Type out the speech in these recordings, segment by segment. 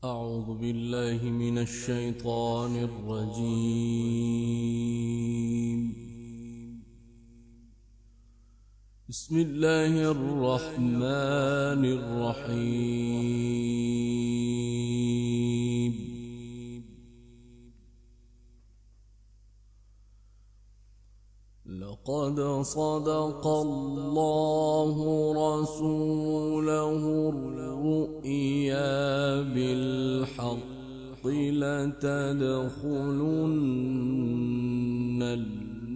أعوذ بالله من الشيطان الرجيم. بسم الله الرحمن الرحيم. لقد صدق الله رسوله الرؤيا بالحق لتدخلن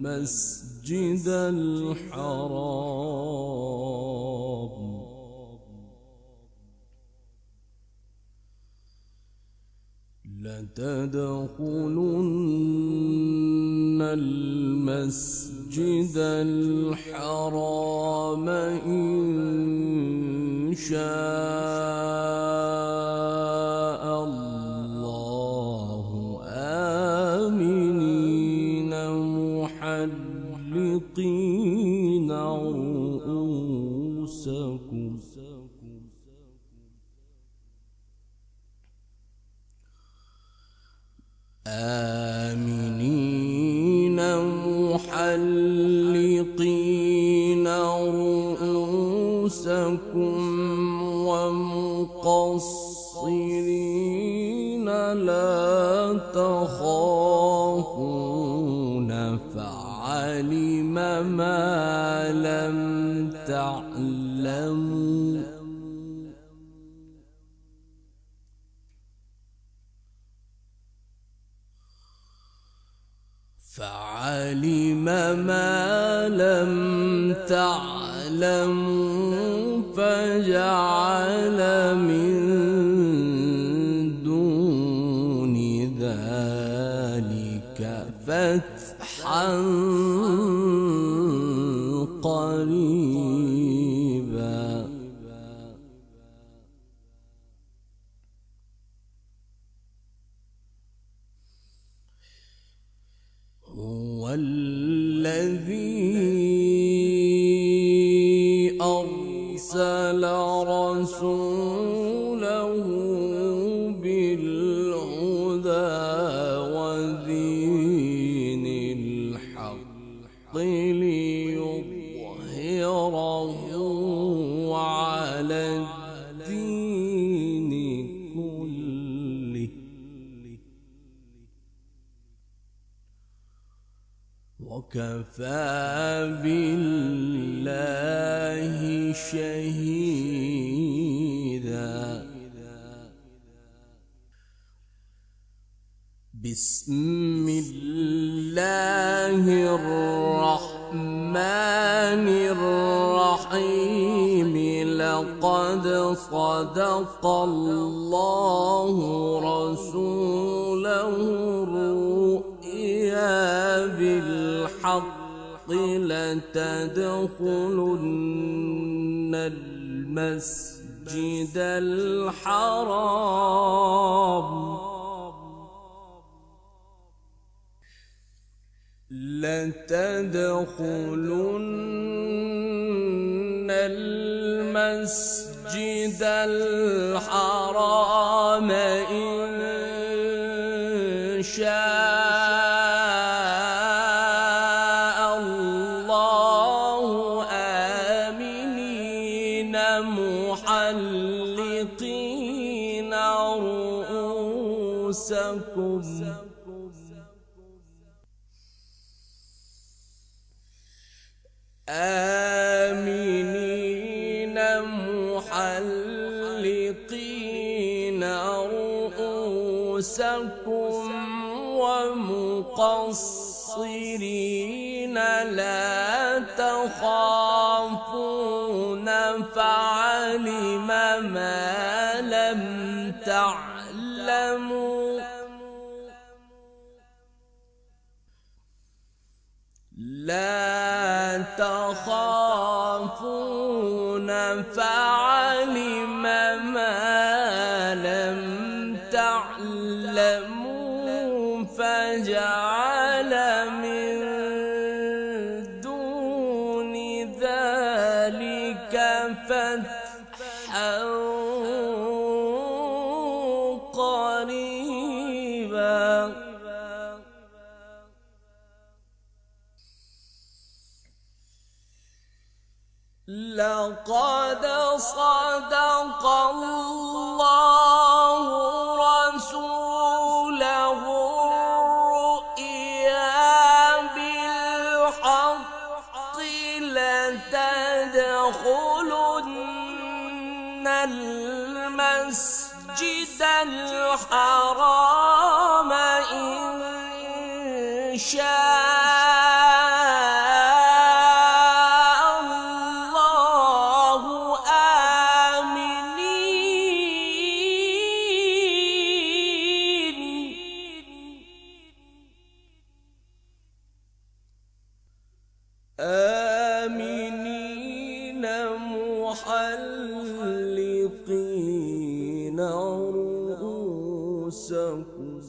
المسجد الحرام إن شاء الله آمنين محلقين رؤوسكم ومقصرين لا تخافون فعلم ما لم تعلموا فجعل من دون ذلك فتحا قريبا. هو الذي أرسل رسوله بالهدى ودين الحق ليظهره على الدين كله وكفى بالله شهيدا. بسم الله الرحمن الرحيم. لقد صدق الله رسوله الرؤيا بالحق لتدخلن المسجد الحرام إن شاء الله آمنين محلقين رؤوسكم ومقصرين لا تخافون فعلم ما لم تعلموا فجعل من دون ذلك فتحا قريبا لقد صدق الله رسوله الرؤيا بالحق لتدخلن المسجد الحرام إن شاء آمنين محلقين رؤوسكم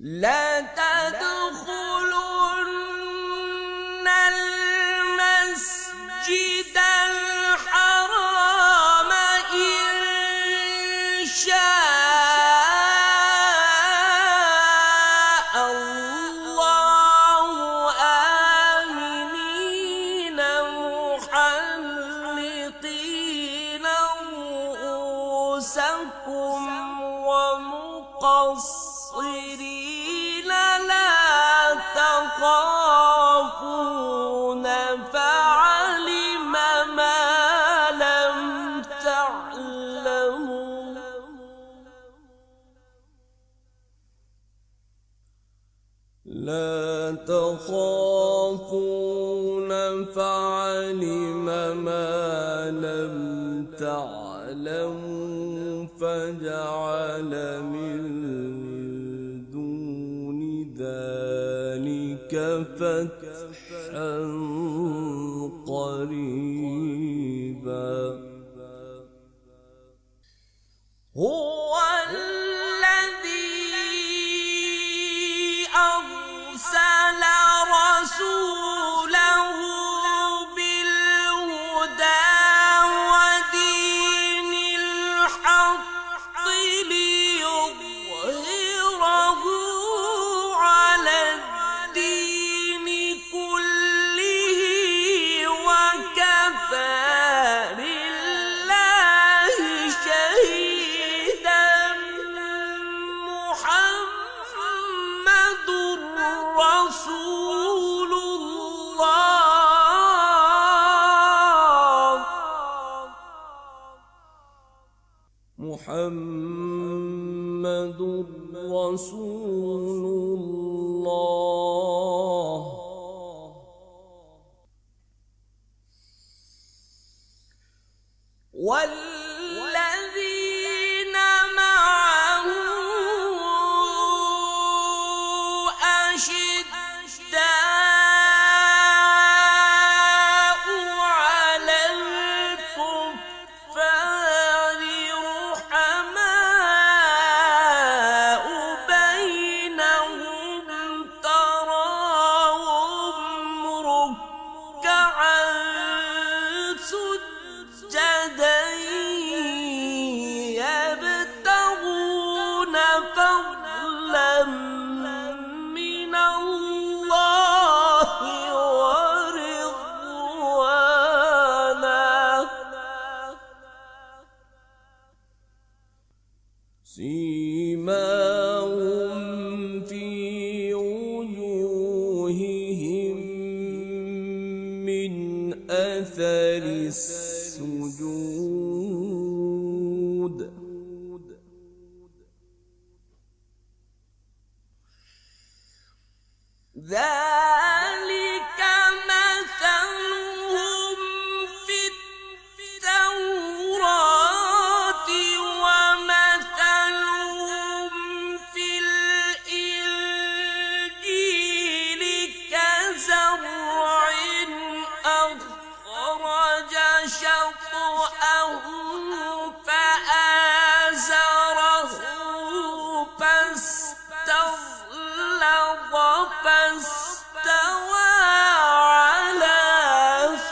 لا تدخلن المسجد الحرام إن شاء الله آمنين محلقين رؤوسكم ومقصرين لا تخافون فعلم ما لم تعلموا لا تخافون فعلم ما لم تعلموا فجعل من دون ذلك فتحا قريبا هو الذي أرسل رسوله بالهدى ودين الحق ليظهره على الدين كله وكفى بالله شهيدا محمد رسول الله محمد رسول الله والذين معه أشداء على الكفار رحماء بينهم تراهم ركعا سجدا يبتغون فضلا من الله ورضوانا سيماهم في وجوههم من أثر السجود ذلك مثلهم في التوراة ومثلهم في الإنجيل كزرع أخرج شطأه فآزره فاستغلظ فاستوى على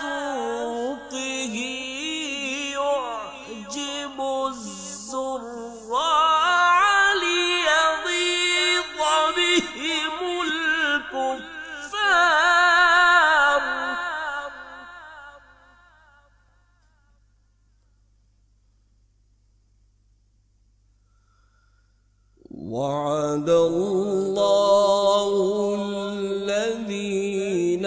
سوقه يعجب الزراع ليغيظ بهم الكفار وعد الله الذين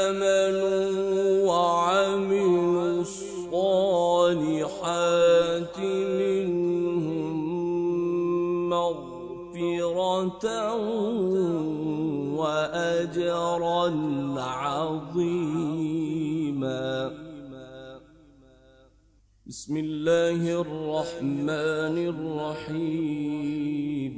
آمنوا وعملوا الصالحات منهم مغفرة وأجرا عظيما. بسم الله الرحمن الرحيم.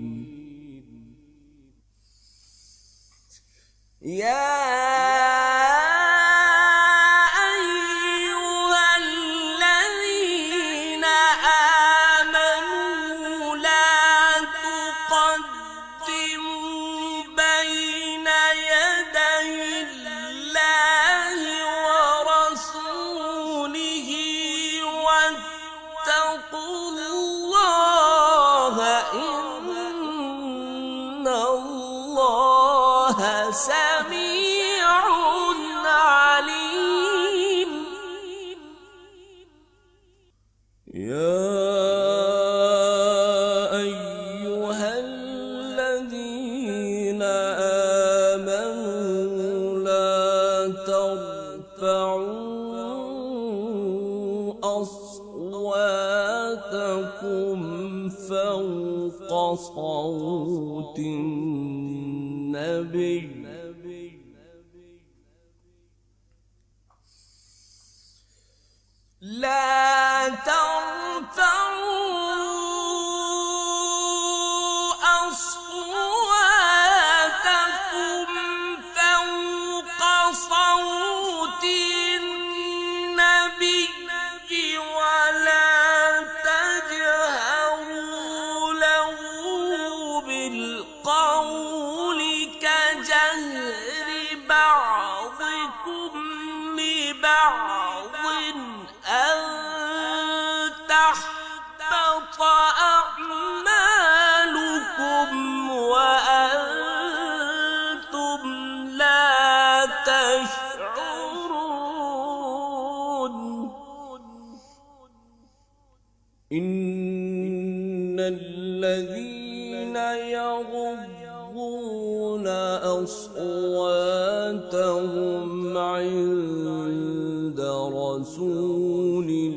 سميع عليم. يا أيها الذين آمنوا لا ترفعوا أصواتكم فوق صوت النبي لا ترفعوا أصواتكم فوق صوت النبي ولا تجهروا له بالقول كجهر بعضكم لبعض أن تحبط أعمالكم وأنتم لا تشعرون. إن الذين يغضون أصواتهم عند رسول الله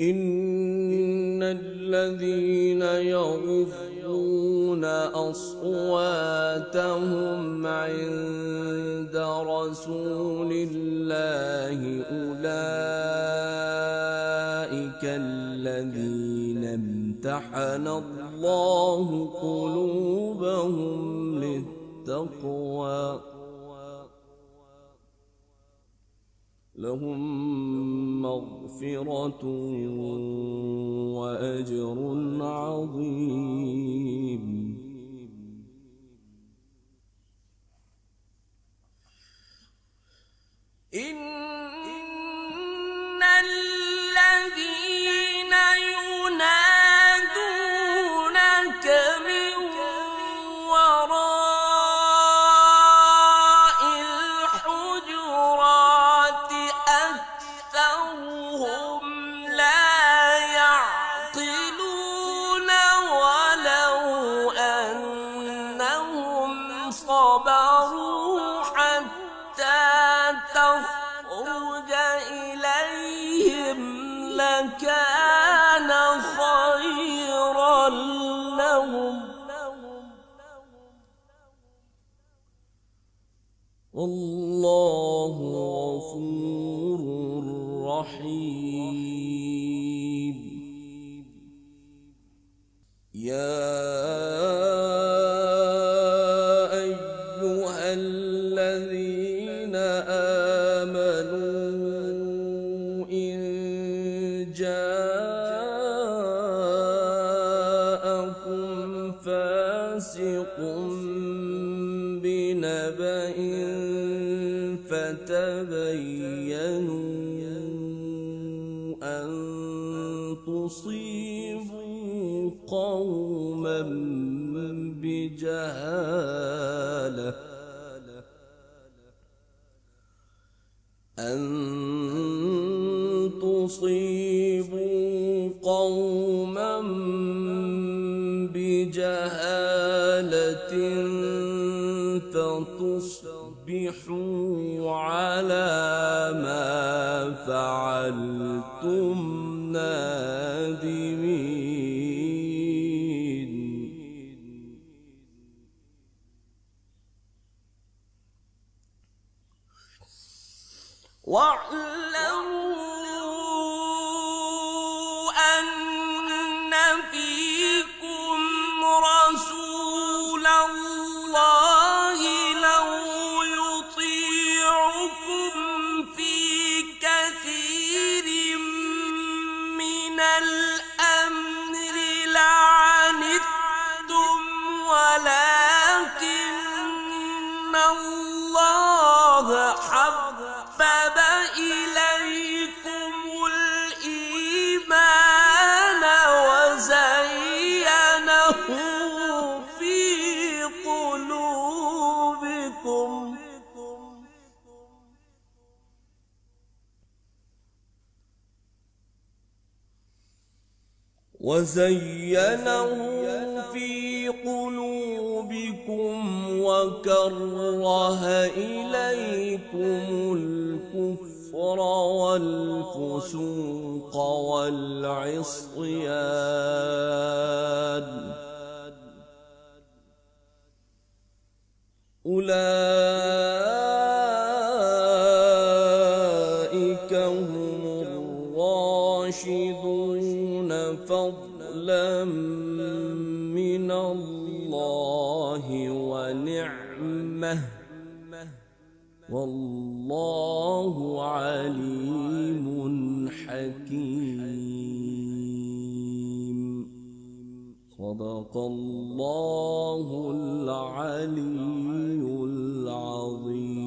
إن الذين يغضون أصواتهم عند رسول الله أولئك الذين امتحن الله قلوبهم للتقوى لهم مغفرة وأجر عظيم. إن الذين ينادونك من وراء الحجرات أكثرهم لا يعقلون ولو أنهم صبروا حتى تخرج إليهم لكان خيرا لهم والله غفور رحيم. يا أيها الذين آمنوا إن جاءكم فاسق فاسق بنبأ فتبينوا أن تصيبوا قوما بجهالة فتصبحوا على ما فعلتم نادمين. واعلموا أن فيكم رسول الله لو يطيعكم في كثير من الأمر لعنتم ولكن الله حبب إليكم الإيمان وزينه في قلوبكم وكره إليكم الكفر والفسوق والعصيان أولئك هم الراشدون فضلا من الله ونعمه والله عليم حكيم. صدق الله العلي العظيم.